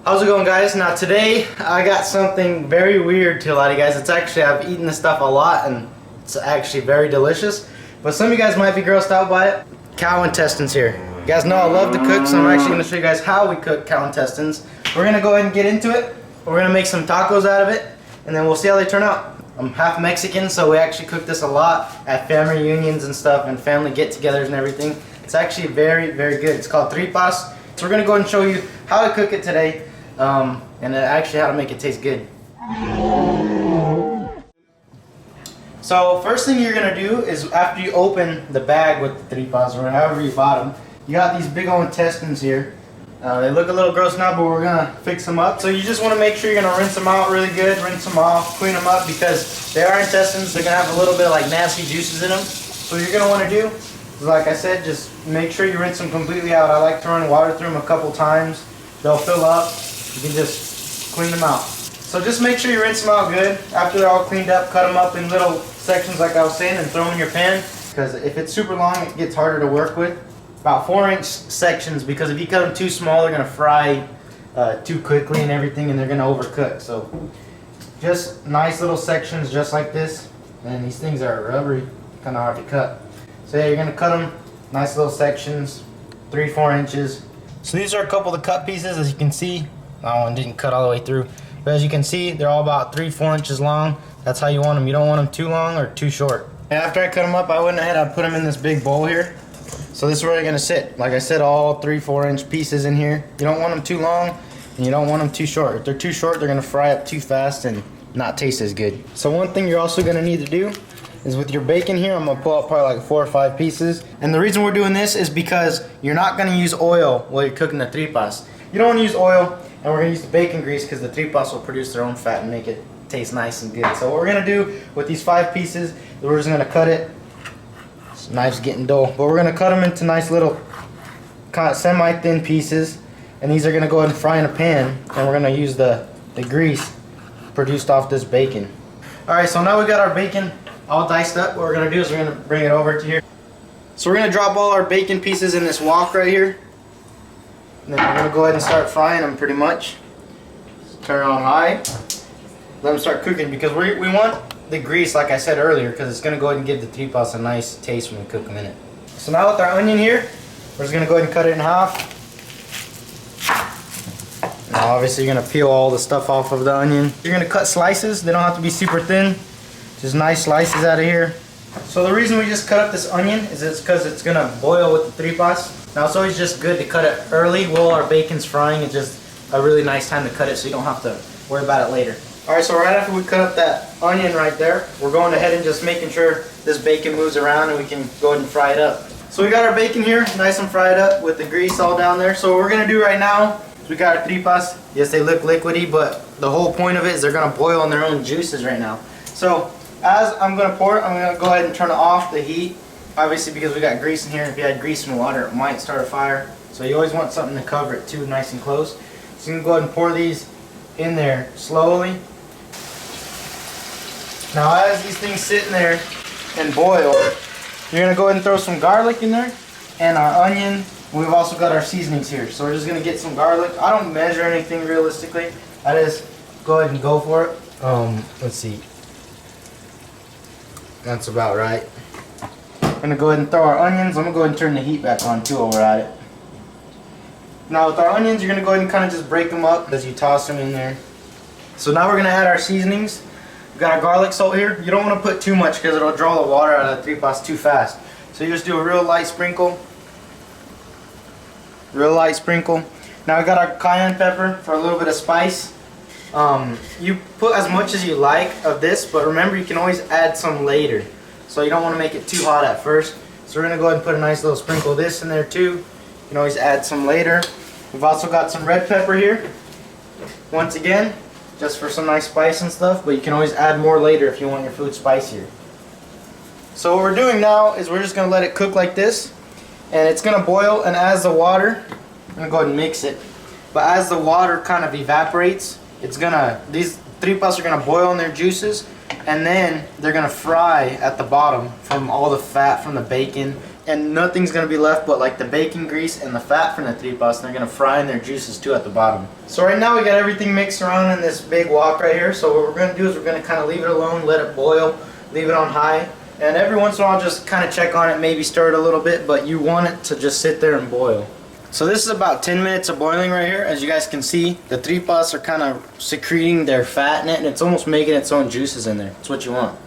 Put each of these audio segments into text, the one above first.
How's it going, guys? Now today I got something very weird to a lot of you guys. It's actually, I've eaten this stuff a lot and it's actually very delicious, but some of you guys might be grossed out by it. Cow intestines here. You guys know I love to cook, so I'm actually going to show you guys how we cook cow intestines. We're going to go ahead and get into it. We're going to make some tacos out of it, and then we'll see how they turn out. I'm half Mexican, so we actually cook this a lot at family reunions and stuff and family get-togethers and everything. It's actually very, very good. It's called tripas. So we're going to go ahead and show you how to cook it today. And actually how to make it taste good. So first thing you're gonna do is after you open the bag with the tripas or however you bought them, you got these big old intestines here. They look a little gross now, but we're gonna fix them up. So you just want to make sure you're gonna rinse them out really good, rinse them off, clean them up, because they are intestines. They're gonna have a little bit of like nasty juices in them. So what you're gonna want to do is, like I said, just make sure you rinse them completely out. I like to run water through them a couple times. They'll fill up. You can just clean them out. So just make sure you rinse them out good. After they're all cleaned up, cut them up in little sections like I was saying and throw them in your pan. Because if it's super long, it gets harder to work with. About 4-inch sections, because if you cut them too small, they're going to fry too quickly and everything, and they're going to overcook. So just nice little sections just like this. And these things are rubbery, kind of hard to cut. So yeah, you're going to cut them nice little sections, 3-4 inches. So these are a couple of the cut pieces, as you can see. That one didn't cut all the way through, but as you can see, they're all about 3-4 inches long. That's how you want them. You don't want them too long or too short. And after I cut them up, I went ahead and put them in this big bowl here. So this is where they're gonna sit. Like I said, all 3-4 inch pieces in here. You don't want them too long and you don't want them too short. If they're too short, they're gonna fry up too fast and not taste as good. So one thing you're also gonna need to do is with your bacon here, I'm gonna pull out probably like 4 or 5 pieces. And the reason we're doing this is because you're not gonna use oil while you're cooking the tripas. You don't wanna use oil. And we're going to use the bacon grease because the tripas will produce their own fat and make it taste nice and good. So what we're going to do with these 5 pieces, we're just going to cut it. This knife's getting dull. But we're going to cut them into nice little kind of semi-thin pieces. And these are going to go ahead and fry in a pan. And we're going to use the grease produced off this bacon. Alright, so now we got our bacon all diced up. What we're going to do is we're going to bring it over to here. So we're going to drop all our bacon pieces in this wok right here. And then we're going to go ahead and start frying them pretty much. Turn it on high. Let them start cooking because we want the grease, like I said earlier, because it's going to go ahead and give the tripas a nice taste when we cook them in it. So now with our onion here, we're just going to go ahead and cut it in half. Now obviously you're going to peel all the stuff off of the onion. You're going to cut slices. They don't have to be super thin. Just nice slices out of here. So the reason we just cut up this onion is it's because it's going to boil with the tripas. Now it's always just good to cut it early while our bacon's frying. It's just a really nice time to cut it so you don't have to worry about it later. Alright, so right after we cut up that onion right there, we're going ahead and just making sure this bacon moves around and we can go ahead and fry it up. So we got our bacon here, nice and fried up with the grease all down there. So what we're going to do right now is we got our tripas. Yes, they look liquidy, but the whole point of it is they're going to boil on their own juices right now. So as I'm going to pour it, I'm going to go ahead and turn off the heat. Obviously, because we got grease in here, if you had grease and water, it might start a fire. So you always want something to cover it too, nice and close. So you can go ahead and pour these in there slowly. Now as these things sit in there and boil, you're going to go ahead and throw some garlic in there and our onion. We've also got our seasonings here. So we're just going to get some garlic. I don't measure anything realistically. I just go ahead and go for it. Let's see. That's about right. I'm going to go ahead and throw our onions. I'm going to go ahead and turn the heat back on too while we're at it. Now with our onions, you're going to go ahead and kind of just break them up as you toss them in there. So now we're going to add our seasonings. We've got our garlic salt here. You don't want to put too much because it'll draw the water out of the tripas too fast. So you just do a real light sprinkle. Real light sprinkle. Now we got our cayenne pepper for a little bit of spice. You put as much as you like of this, but remember you can always add some later. So you don't want to make it too hot at first. So we're going to go ahead and put a nice little sprinkle of this in there too. You can always add some later. We've also got some red pepper here. Once again, just for some nice spice and stuff, but you can always add more later if you want your food spicier. So what we're doing now is we're just going to let it cook like this. And it's going to boil, and as the water, I'm going to go ahead and mix it. But as the water kind of evaporates, these tripas are going to boil in their juices. And then they're going to fry at the bottom from all the fat from the bacon, and nothing's going to be left but like the bacon grease and the fat from the tripas, and they're going to fry in their juices too at the bottom. So right now we got everything mixed around in this big wok right here. So what we're going to do is we're going to kind of leave it alone, let it boil, leave it on high, and every once in a while just kind of check on it, maybe stir it a little bit, but you want it to just sit there and boil. So this is about 10 minutes of boiling right here. As you guys can see, the tripas are kind of secreting their fat in it, and it's almost making its own juices in there. That's what you want.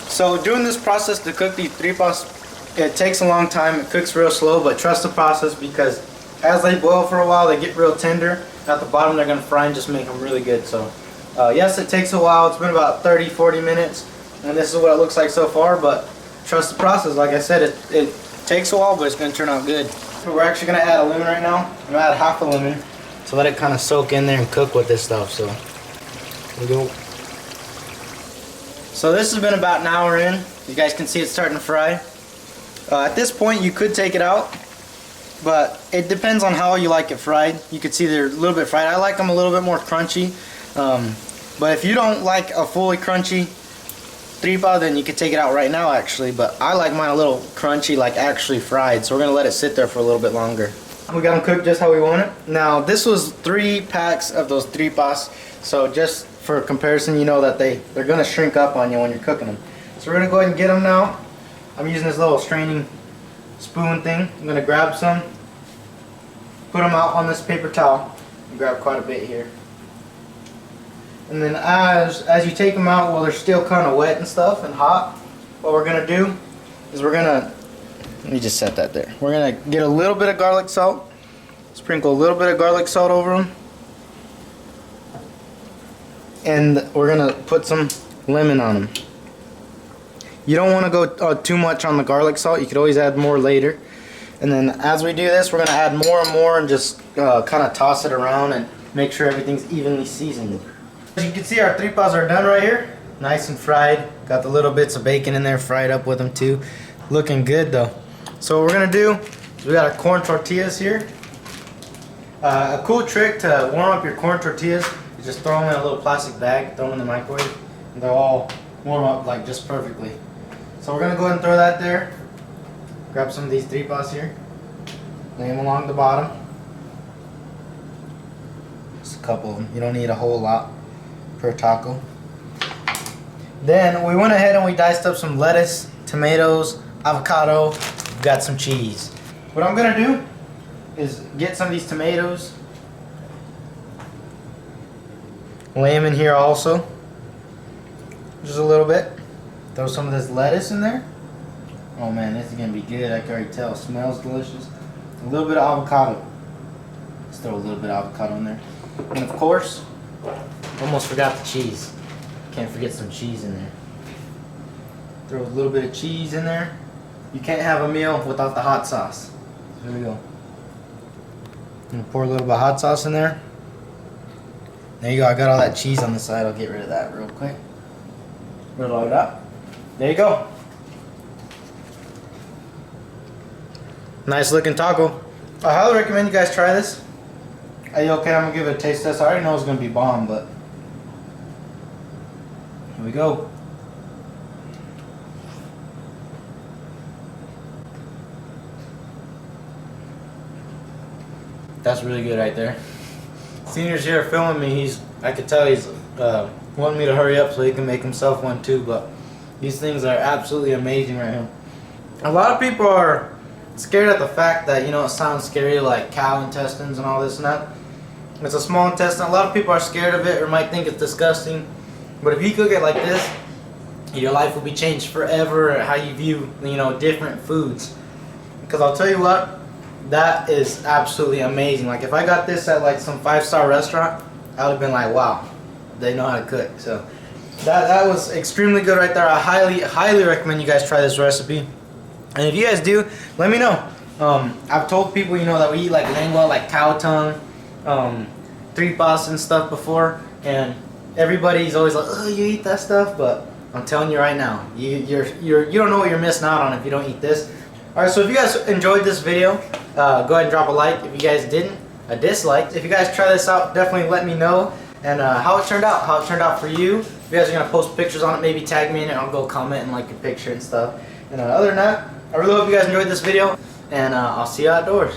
So doing this process to cook these tripas, it takes a long time. It cooks real slow, but trust the process, because as they boil for a while, they get real tender. At the bottom, they're going to fry and just make them really good. So yes, it takes a while. It's been about 30-40 minutes, and this is what it looks like so far, but trust the process. Like I said, it takes a while, but it's going to turn out good. We're actually going to add a lemon right now. I'm going to add half a lemon to let it kind of soak in there and cook with this stuff. So here we go. So this has been about an hour in. You guys can see it's starting to fry. At this point, you could take it out, but it depends on how you like it fried. You can see they're a little bit fried. I like them a little bit more crunchy. But if you don't like a fully crunchy tripa, then you can take it out right now actually, but I like mine a little crunchy, like actually fried, so we're gonna let it sit there for a little bit longer. We got them cooked just how we want it. Now this was 3 packs of those tripas, so just for comparison, you know that they're gonna shrink up on you when you're cooking them. So we're gonna go ahead and get them now. I'm using this little straining spoon thing. I'm gonna grab some, put them out on this paper towel, and grab quite a bit here. And then as you take them out, while they're still kind of wet and stuff and hot, what we're going to do is let me just set that there. We're going to get a little bit of garlic salt, sprinkle a little bit of garlic salt over them, and we're going to put some lemon on them. You don't want to go too much on the garlic salt. You could always add more later. And then as we do this, we're going to add more and more and just kind of toss it around and make sure everything's evenly seasoned. As you can see, our tripas are done right here. Nice and fried. Got the little bits of bacon in there fried up with them too. Looking good though. So what we're going to do is we got our corn tortillas here. A cool trick to warm up your corn tortillas is just throw them in a little plastic bag, throw them in the microwave, and they'll all warm up like just perfectly. So we're going to go ahead and throw that there. Grab some of these tripas here. Lay them along the bottom. Just a couple of them. You don't need a whole lot per taco. Then we went ahead and we diced up some lettuce, tomatoes, avocado, got some cheese. What I'm gonna do is get some of these tomatoes, lay them in here also, just a little bit. Throw some of this lettuce in there. Oh man, this is gonna be good. I can already tell. It smells delicious. A little bit of avocado. Let's throw a little bit of avocado in there, and of course, almost forgot the cheese. Can't forget some cheese in there. Throw a little bit of cheese in there. You can't have a meal without the hot sauce. Here we go. I'm gonna pour a little bit of hot sauce in there. There you go. I got all that cheese on the side. I'll get rid of that real quick. Load it up. There you go. Nice looking taco. I highly recommend you guys try this. Are you okay? I'm gonna give it a taste test. I already know it's gonna be bomb, but here we go. That's really good right there. Senior's here filming me. I could tell he's wanting me to hurry up so he can make himself one too, but these things are absolutely amazing right here. A lot of people are scared at the fact that, you know, it sounds scary, like cow intestines and all this and that. It's a small intestine. A lot of people are scared of it or might think it's disgusting. But if you cook it like this, your life will be changed forever, how you view, you know, different foods. Because I'll tell you what, that is absolutely amazing. Like if I got this at like some 5-star restaurant, I would have been like, wow, they know how to cook. So that was extremely good right there. I highly recommend you guys try this recipe. And if you guys do, let me know. I've told people, you know, that we eat like lengua, like cow tongue, tripas and stuff before, and everybody's always like, oh, you eat that stuff, but I'm telling you right now, you don't know what you're missing out on if you don't eat this. Alright, so if you guys enjoyed this video, go ahead and drop a like. If you guys didn't, a dislike. If you guys try this out, definitely let me know and how it turned out for you. If you guys are gonna post pictures on it, maybe tag me in it. I'll go comment and like a picture and stuff. And other than that, I really hope you guys enjoyed this video, and I'll see you outdoors.